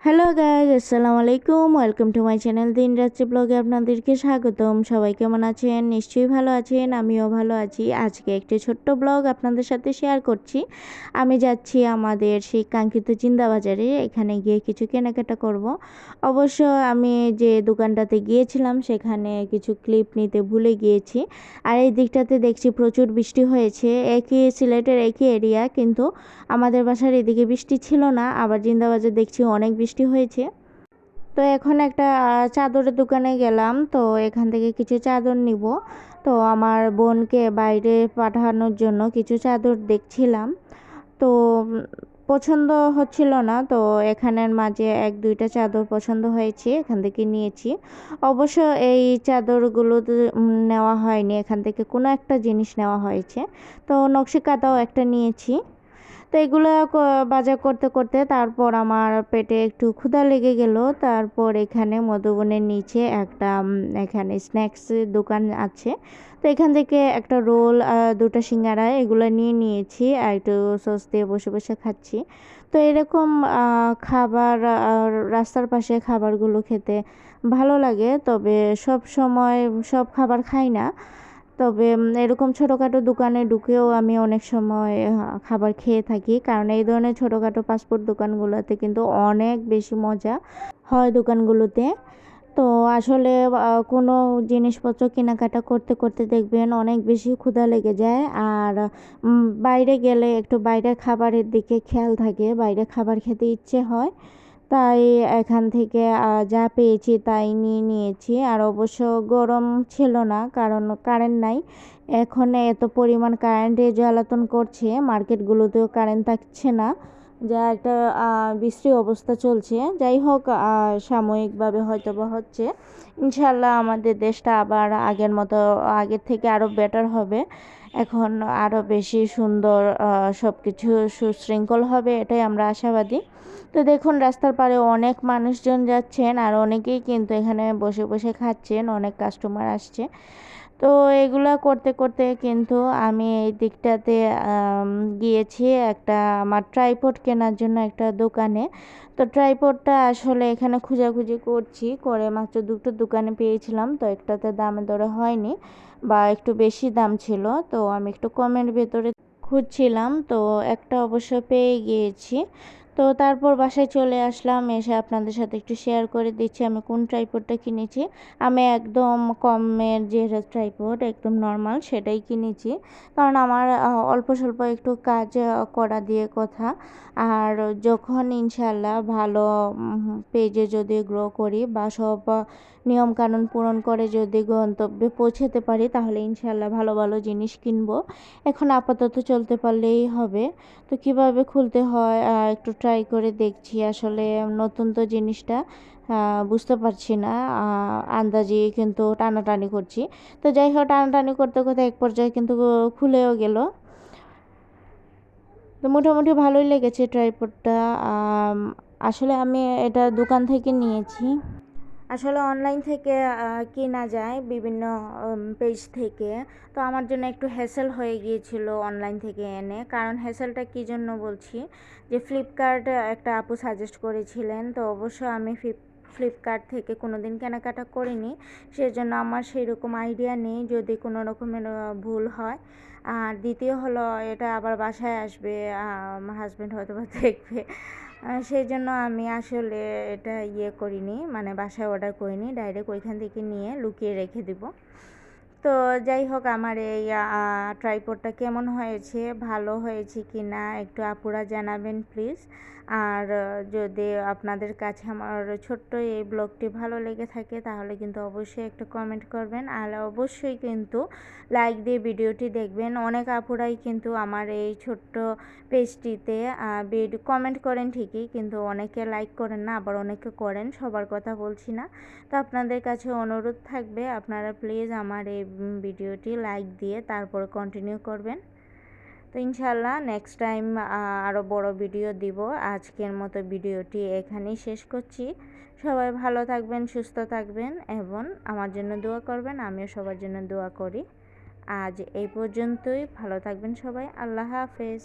Hello guys, আসসালামু আলাইকুম। Welcome to my channel দিন রাত্রি ব্লগে আপনাদেরকে স্বাগতম। সবাই কেমন আছেন? নিশ্চয়ই ভালো আছেন, আমিও ভালো আছি। আজকে একটি ছোট্ট ব্লগ আপনাদের সাথে শেয়ার করছি। আমি যাচ্ছি আমাদের সেই কাঙ্ক্ষিত চিন্দাবাজারে, এখানে গিয়ে কিছু কেনাকাটা করব। অবশ্য আমি যে দোকানটাতে গিয়েছিলাম সেখানে কিছু ক্লিপ নিতে ভুলে গিয়েছি। আর এই দিকটাতে দেখছি প্রচুর বৃষ্টি হয়েছে। একই সিলেটের একই এরিয়া, কিন্তু আমাদের বাসার এদিকে বৃষ্টি ছিল না, আবার জিন্দাবাজার দেখছি অনেক বৃষ্টি হয়েছে। তো এখন একটা চাদরের দোকানে গেলাম, তো এখান থেকে কিছু চাদর নিব। তো আমার বোনকে বাইরে পাঠানোর জন্য কিছু চাদর দেখছিলাম। তো পছন্দ হচ্ছিল না, তো এখানের মাঝে এক দুইটা চাদর পছন্দ হয়েছে, এখান থেকে নিয়েছি। অবশ্য এই চাদরগুলো নেওয়া হয়নি, এখান থেকে কোনো একটা জিনিস নেওয়া হয়েছে। তো নকশি কাঁথাও একটা নিয়েছি। তো এগুলো বাজার করতে করতে তারপর আমার পেটে একটু ক্ষুধা লেগে গেল। তারপর এখানে মধুবনের নিচে একটা এখানে স্ন্যাক্সের দোকান আছে। তো এখান থেকে একটা রোল, দুটো সিঙ্গারা এগুলো নিয়ে নিয়েছি, আর একটু সস দিয়ে বসে বসে খাচ্ছি। তো এরকম খাবার, রাস্তার পাশে খাবারগুলো খেতে ভালো লাগে, তবে সব সময় সব খাবার খাই না। তবে এরকম ছোটোখাটো দোকানে ঢুকেও আমি অনেক সময় খাবার খেয়ে থাকি, কারণ এই ধরনের ছোটোখাটো ফাস্টফুড দোকানগুলোতে কিন্তু অনেক বেশি মজা হয় দোকানগুলোতে। তো আসলে কোনো জিনিসপত্র কেনাকাটা করতে করতে দেখবেন অনেক বেশি ক্ষুধা লেগে যায়। আর বাইরে গেলে একটু বাইরের খাবারের দিকে খেয়াল থাকে, বাইরে খাবার খেতে ইচ্ছে হয়। তাই এখান থেকে যা পেয়েছি তাই নিয়ে নিয়েছি। আর অবশ্য গরম ছিল না, কারণ কারেন্ট নাই। এখন এত পরিমাণ কারেন্টে জ্বালাতন করছে, মার্কেটগুলোতেও কারেন্ট থাকছে না, যা একটা বিশ্রী অবস্থা চলছে। যাই হোক, সাময়িকভাবে হয়তো বা হচ্ছে। ইনশাল্লাহ আমাদের দেশটা আবার আগের মতো, আগের থেকে আরও বেটার হবে। এখন আরও বেশি সুন্দর সব কিছু সুশৃঙ্খল হবে, এটাই আমরা আশাবাদী। তো দেখুন, রাস্তার পাড়ে অনেক মানুষজন যাচ্ছেন, আর অনেকেই কিন্তু এখানে বসে বসে খাচ্ছেন, অনেক কাস্টমার আসছে। তো এগুলা করতে করতে কিন্তু আমি এই দিকটাতে গিয়েছি একটা আমার ট্রাইপড কেনার জন্য একটা দোকানে। তো ট্রাইপডটা আসলে এখানে খোঁজাখুঁজি করছি, করে মাত্র দুটো দোকানে পেয়েছিলাম। তো একটাতে দামে দরে হয়নি, বা একটু বেশি দাম ছিল। তো আমি একটু কমের ভেতরে খুঁজছিলাম, তো একটা অবশ্য পেয়ে গিয়েছি। তো তারপর বাসায় চলে আসলাম, এসে আপনাদের সাথে একটু শেয়ার করে দিচ্ছি আমি কোন ট্রাইপডটা কিনেছি। আমি একদম কমের যে ট্রাইপড, একদম নর্মাল সেটাই কিনেছি, কারণ আমার অল্প স্বল্প একটু কাজ করা দিয়ে কথা। আর যখন ইনশাল্লাহ ভালো পেজে যদি গ্রো করি বা সব নিয়মকানুন পূরণ করে যদি গন্তব্যে পৌঁছাতে পারি, তাহলে ইনশাল্লাহ ভালো ভালো জিনিস কিনবো। এখন আপাতত চলতে পারলেই হবে। তো কিভাবে খুলতে হয় একটু ট্রাই করে দেখছি। আসলে নতুন তো জিনিসটা বুঝতে পারছি না, আন্দাজি কিন্তু টানাটানি করছি। তো যাই হোক, টানাটানি করতে করতে এক পর্যায়ে কিন্তু খুলেও গেল। তো মোটামুটি ভালোই লেগেছে ট্রাইপডটা। আসলে আমি এটা দোকান থেকে নিয়েছি। আসলে অনলাইন থেকে কেনা যায় বিভিন্ন পেজ থেকে। তো আমার জন্য একটু হ্যাসেল হয়ে গিয়েছিল অনলাইন থেকে এনে। কারণ হ্যাসেলটা কী জন্য বলছি, যে ফ্লিপকার্ট একটা আপু সাজেস্ট করেছিলেন। তো অবশ্য আমি ফ্লিপকার্ট থেকে কোনো দিন কেনাকাটা করিনি, সেজন্য আমার সেই রকম আইডিয়া নেই যদি কোনো রকমের ভুল হয়। আর দ্বিতীয় হলো, এটা আবার বাসায় আসবে, আমার হাজব্যান্ড হয়তো বা দেখবে। সেই জন্য আমি আসলে এটা করিনি, মানে বাসায় অর্ডার করিনি, ডাইরেক্ট ওইখান থেকে নিয়ে লুকিয়ে রেখে দিব। তো যাই হোক, আমার এই ট্রাইপডটা কেমন হয়েছে, ভালো হয়েছে কি না একটু আপুরা জানাবেন প্লিজ। আর যদি আপনাদের কাছে আমার ছোট্ট এই ব্লগটি ভালো লেগে থাকে, তাহলে কিন্তু অবশ্যই একটা কমেন্ট করবেন, আর অবশ্যই কিন্তু লাইক দিয়ে ভিডিওটি দেখবেন। অনেক আপুরাই কিন্তু আমার এই ছোট্ট পেজটিতে কমেন্ট করেন ঠিকই, কিন্তু অনেকে লাইক করেন না, আবার অনেকে করেন, সবার কথা বলছি না। তো আপনাদের কাছে অনুরোধ থাকবে, আপনারা প্লিজ আমার এই ভিডিওটি লাইক দিয়ে তারপর কন্টিনিউ করবেন। তো ইনশাল্লাহ নেক্সট টাইম আরও বড় ভিডিও দিব। আজকের মতো ভিডিওটি এখানেই শেষ করছি। সবাই ভালো থাকবেন, সুস্থ থাকবেন, এবং আমার জন্য দোয়া করবেন। আমিও সবার জন্য দোয়া করি। আজ এই পর্যন্তই, ভালো থাকবেন সবাই। আল্লাহ হাফেজ।